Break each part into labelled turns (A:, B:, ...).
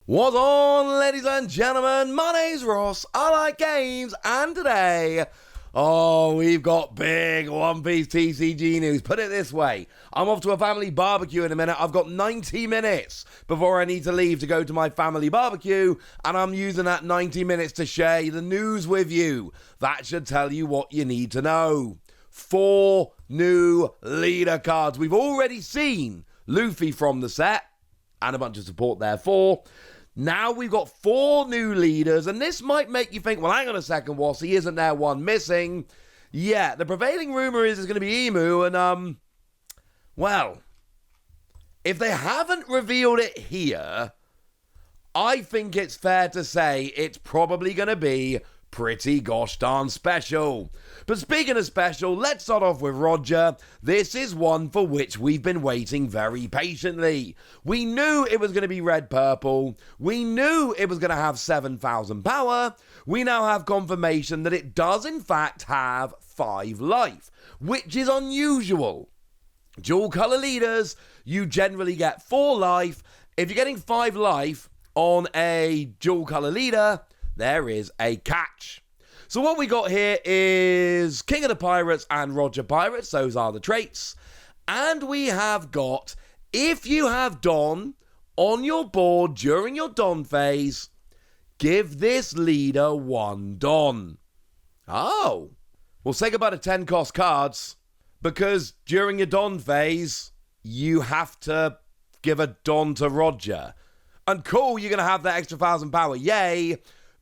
A: What's on, ladies and gentlemen? My name's Ross, I like games, and today, we've got big One Piece TCG news. Put it this way, I'm off to a family barbecue in a minute. I've got 90 minutes before I need to leave to go to my family barbecue, and I'm using that 90 minutes to share the news with you. That should tell you what you need to know. 4 new leader cards. We've already seen Luffy from the set, and a bunch of support therefore. Now we've got 4 new leaders, and this might make you think, well, hang on a second, Wassy, isn't there one missing? Yeah, the prevailing rumor is it's going to be Emu, and, well, if they haven't revealed it here, I think it's fair to say it's probably going to be pretty gosh darn special. But speaking of special, let's start off with Roger. This is one for which we've been waiting very patiently. We knew it was going to be red purple. We knew it was going to have 7,000 power. We now have confirmation that it does in fact have 5 life, which is unusual. Dual color leaders, you generally get 4 life. If you're getting 5 life on a dual color leader, there is a catch. So what we got here is King of the Pirates and Roger Pirates. Those are the traits. And we have got, if you have Don on your board during your Don phase, give this leader 1 Don. Oh. Well, say goodbye to 10 cost cards, because during your Don phase, you have to give a Don to Roger. And cool, you're going to have that extra 1,000 power. Yay.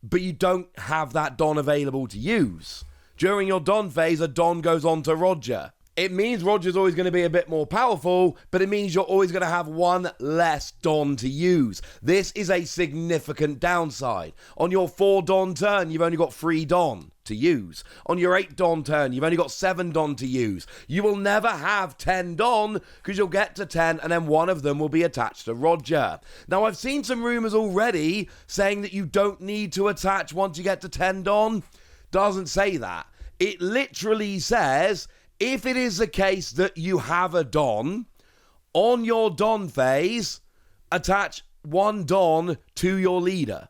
A: But you don't have that Don available to use. During your Don phase, a Don goes on to Roger. It means Roger's always going to be a bit more powerful, but it means you're always going to have 1 less Don to use. This is a significant downside. On your 4 Don turn, you've only got 3 Don to use. On your 8 Don turn, you've only got 7 Don to use. You will never have 10 Don, because you'll get to 10 and then one of them will be attached to Roger. Now, I've seen some rumors already saying that you don't need to attach once you get to 10 Don. Doesn't say that. It literally says, if it is the case that you have a Don, on your Don phase, attach 1 Don to your leader.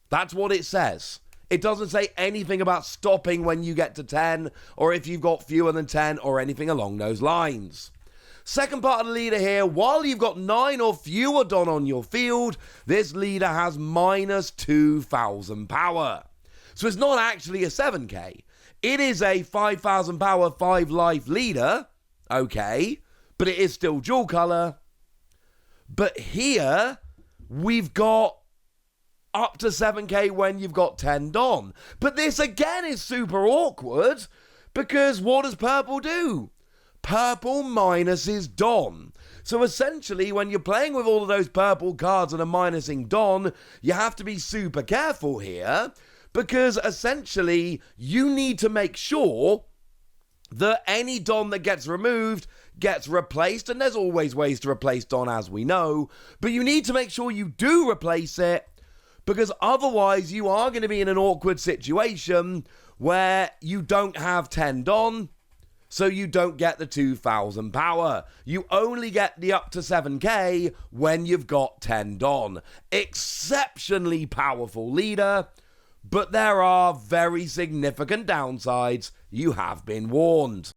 A: That's what it says. It doesn't say anything about stopping when you get to 10, or if you've got fewer than 10, or anything along those lines. Second part of the leader here, while you've got 9 or fewer Don on your field, this leader has minus 2,000 power. So it's not actually a 7k. It is a 5,000 power, 5 life leader, okay, but it is still dual color. But here, we've got up to 7k when you've got 10 Don. But this again is super awkward, because what does purple do? Purple minuses Don. So essentially, when you're playing with all of those purple cards and are minusing Don, you have to be super careful here, because essentially, you need to make sure that any Don that gets removed gets replaced, and there's always ways to replace Don, as we know, but you need to make sure you do replace it, because otherwise you are going to be in an awkward situation where you don't have 10 Don, so you don't get the 2,000 power. You only get the up to 7k when you've got 10 Don. Exceptionally powerful leader, but there are very significant downsides. You have been warned.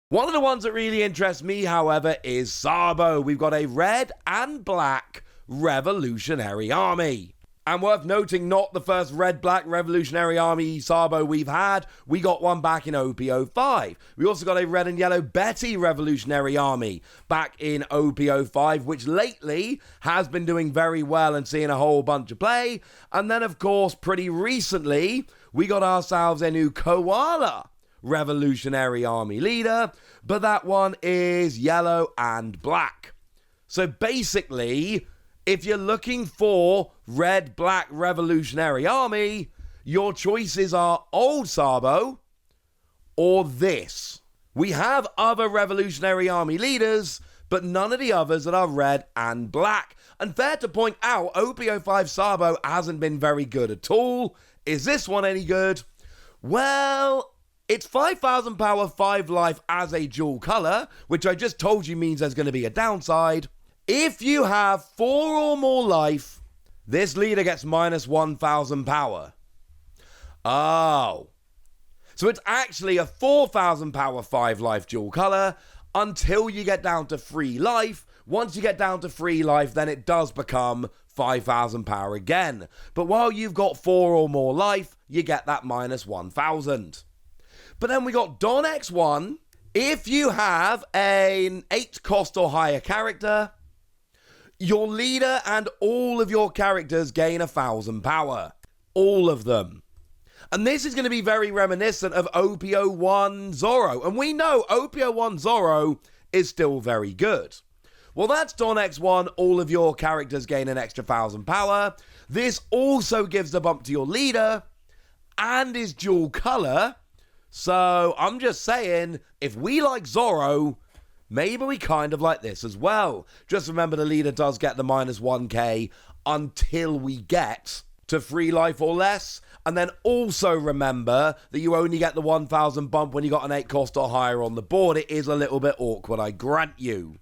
A: One of the ones that really interests me, however, is Sabo. We've got a red and black Revolutionary Army. And worth noting, not the first red-black Revolutionary Army Sabo we've had. We got one back in OP-05. We also got a red and yellow Betty Revolutionary Army back in OP-05, which lately has been doing very well and seeing a whole bunch of play. And then, of course, pretty recently, we got ourselves a new Koala Revolutionary Army leader, but that one is yellow and black. So basically, if you're looking for red-black Revolutionary Army, your choices are old Sabo or this. We have other Revolutionary Army leaders, but none of the others that are red and black. And fair to point out, OP-05 Sabo hasn't been very good at all. Is this one any good? Well, it's 5,000 power, 5 life as a dual color, which I just told you means there's going to be a downside. If you have 4 or more life, this leader gets minus 1,000 power. Oh. So it's actually a 4,000 power 5 life dual color until you get down to 3 life. Once you get down to 3 life, then it does become 5,000 power again. But while you've got 4 or more life, you get that minus 1,000. But then we got Don X1. If you have an 8 cost or higher character, your leader and all of your characters gain 1,000 power. All of them. And this is going to be very reminiscent of OP-01 Zoro. And we know OP-01 Zoro is still very good. Well, that's Don X1. All of your characters gain an extra 1,000 power. This also gives the bump to your leader and is dual color. So I'm just saying, if we like Zoro, maybe we kind of like this as well. Just remember the leader does get the minus 1k until we get to 3 life or less. And then also remember that you only get the 1,000 bump when you got an 8 cost or higher on the board. It is a little bit awkward, I grant you.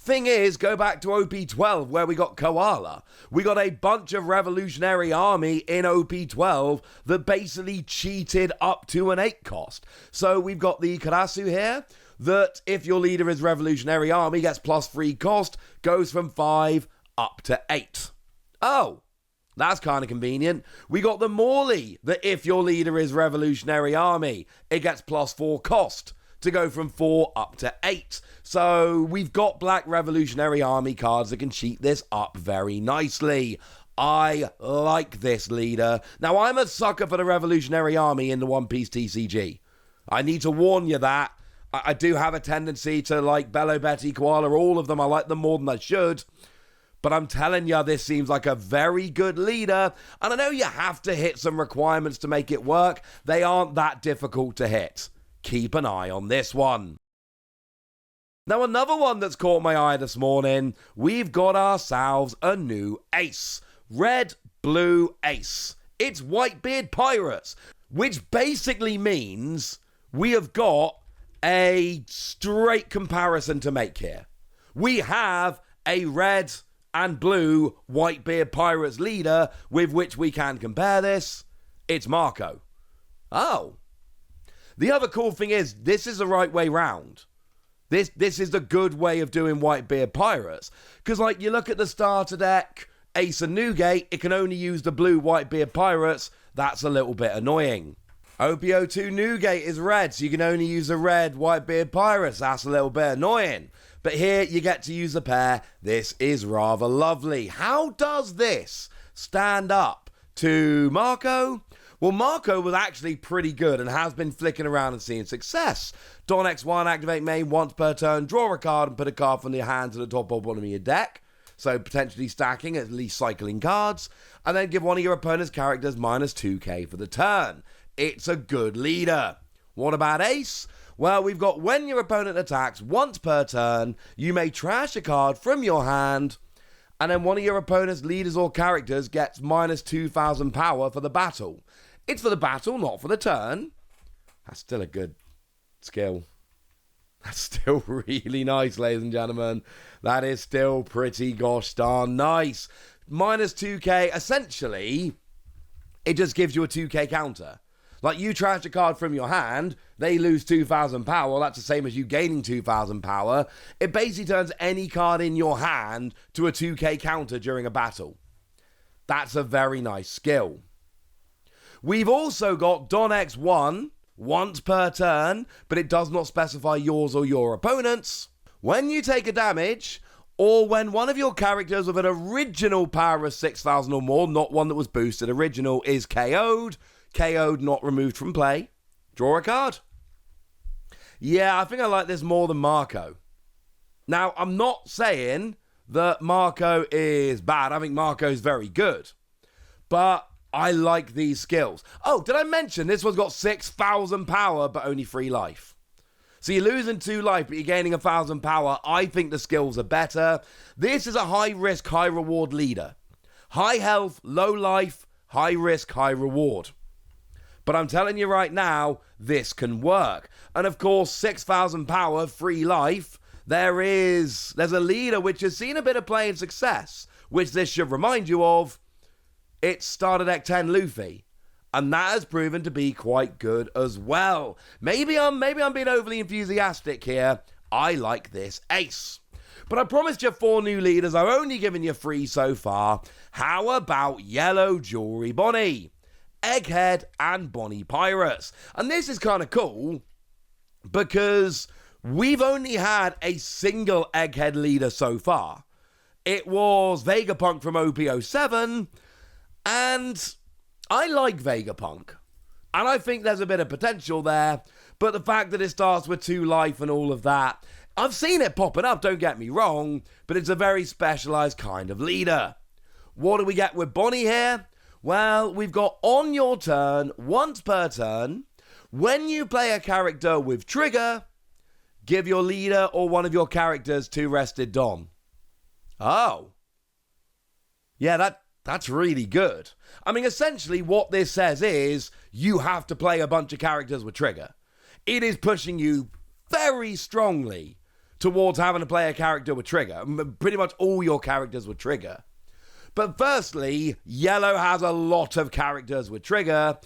A: Thing is, go back to OP-12 where we got Koala. We got a bunch of Revolutionary Army in OP-12 that basically cheated up to an 8 cost. So we've got the Karasu here that if your leader is Revolutionary Army gets plus 3 cost, goes from 5 up to 8. Oh, that's kind of convenient. We got the Morley that if your leader is Revolutionary Army, it gets plus 4 cost to go from 4 up to 8. So we've got Black Revolutionary Army cards that can cheat this up very nicely. I like this leader. Now, I'm a sucker for the Revolutionary Army in the One Piece TCG. I need to warn you that. I do have a tendency to like Bello, Betty, Koala, all of them. I like them more than I should. But I'm telling you, this seems like a very good leader. And I know you have to hit some requirements to make it work. They aren't that difficult to hit. Keep an eye on this one. Now, another one that's caught my eye this morning, we've got ourselves a new ace. Red, blue ace. It's Whitebeard Pirates, which basically means we have got a straight comparison to make here. We have a red and blue Whitebeard Pirates leader with which we can compare this. It's Marco. Oh. The other cool thing is, this is the right way round. This is the good way of doing Whitebeard Pirates. Because, like, you look at the starter deck, Ace and Newgate, it can only use the blue Whitebeard Pirates. That's a little bit annoying. OP-02 Newgate is red, so you can only use the red Whitebeard Pirates. That's a little bit annoying. But here, you get to use a pair. This is rather lovely. How does this stand up to Marco? Well, Marco was actually pretty good and has been flicking around and seeing success. Don X1, activate main once per turn, draw a card and put a card from your hand to the top or bottom of your deck. So potentially stacking, at least cycling cards. And then give one of your opponent's characters minus 2k for the turn. It's a good leader. What about Ace? Well, we've got when your opponent attacks once per turn, you may trash a card from your hand, and then one of your opponent's leaders or characters gets minus 2,000 power for the battle. It's for the battle, not for the turn. That's still a good skill. That's still really nice, ladies and gentlemen. That is still pretty gosh darn nice. Minus 2k, essentially, it just gives you a 2k counter. Like, you trash a card from your hand, they lose 2,000 power. That's the same as you gaining 2,000 power. It basically turns any card in your hand to a 2k counter during a battle. That's a very nice skill. We've also got Don X1, once per turn, but it does not specify yours or your opponent's. When you take a damage, or when one of your characters with an original power of 6,000 or more, not one that was boosted, original, is KO'd, not removed from play, draw a card. Yeah, I think I like this more than Marco. Now, I'm not saying that Marco is bad. I think Marco is very good. But I like these skills. Oh, did I mention this one's got 6,000 power, but only 3 life? So you're losing 2 life, but you're gaining 1,000 power. I think the skills are better. This is a high risk, high reward leader. High health, low life, high risk, high reward. But I'm telling you right now, this can work. And of course, 6,000 power, 3 life, there's a leader which has seen a bit of play and success, which this should remind you of. It's Starter Deck 10 Luffy. And that has proven to be quite good as well. Maybe I'm being overly enthusiastic here. I like this ace. But I promised you 4 new leaders. I've only given you 3 so far. How about Yellow Jewelry Bonnie, Egghead, and Bonnie Pirates? And this is kind of cool because we've only had a single Egghead leader so far. It was Vegapunk from OP-07, and I like Vegapunk, and I think there's a bit of potential there, but the fact that it starts with 2 life and all of that, I've seen it popping up, don't get me wrong, but it's a very specialised kind of leader. What do we get with Bonnie here? Well, we've got on your turn, once per turn, when you play a character with trigger, give your leader or one of your characters 2 rested Dom. Oh. Yeah, that's really good. I mean, essentially what this says is you have to play a bunch of characters with trigger. It is pushing you very strongly towards having to play a character with trigger. Pretty much all your characters with trigger. But firstly, Yellow has a lot of characters with trigger.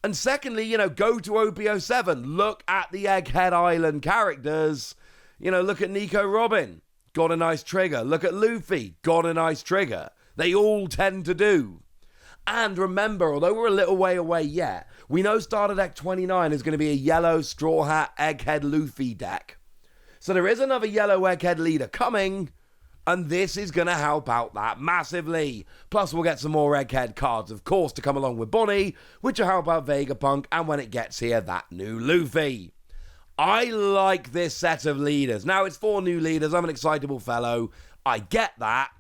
A: And secondly, go to OP-07. Look at the Egghead Island characters. Look at Nico Robin. Got a nice trigger. Look at Luffy. Got a nice trigger. They all tend to do. And remember, although we're a little way away yet, we know Starter Deck 29 is going to be a yellow Straw Hat Egghead Luffy deck. So there is another yellow Egghead leader coming, and this is going to help out that massively. Plus, we'll get some more Egghead cards, of course, to come along with Bonnie, which will help out Vegapunk, and when it gets here, that new Luffy. I like this set of leaders. Now, it's 4 new leaders. I'm an excitable fellow. I get that.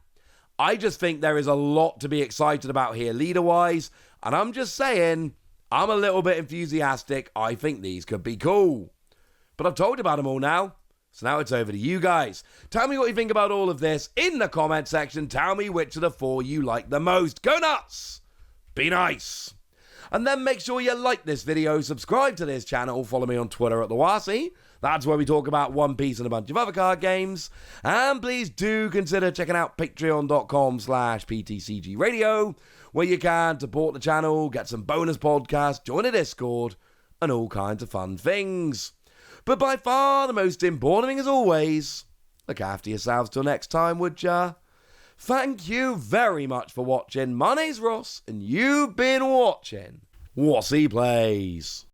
A: I just think there is a lot to be excited about here leader-wise, and I'm just saying, I'm a little bit enthusiastic. I think these could be cool. But I've told you about them all now, so now it's over to you guys. Tell me what you think about all of this in the comment section. Tell me which of the 4 you like the most. Go nuts! Be nice! And then make sure you like this video, subscribe to this channel, follow me on Twitter at the Wasi. That's where we talk about One Piece and a bunch of other card games. And please do consider checking out patreon.com/PTCG Radio, where you can support the channel, get some bonus podcasts, join a Discord, and all kinds of fun things. But by far the most important thing, as always, look after yourselves till next time, would ya? Thank you very much for watching. My name's Ross, and you've been watching Wasi Plays.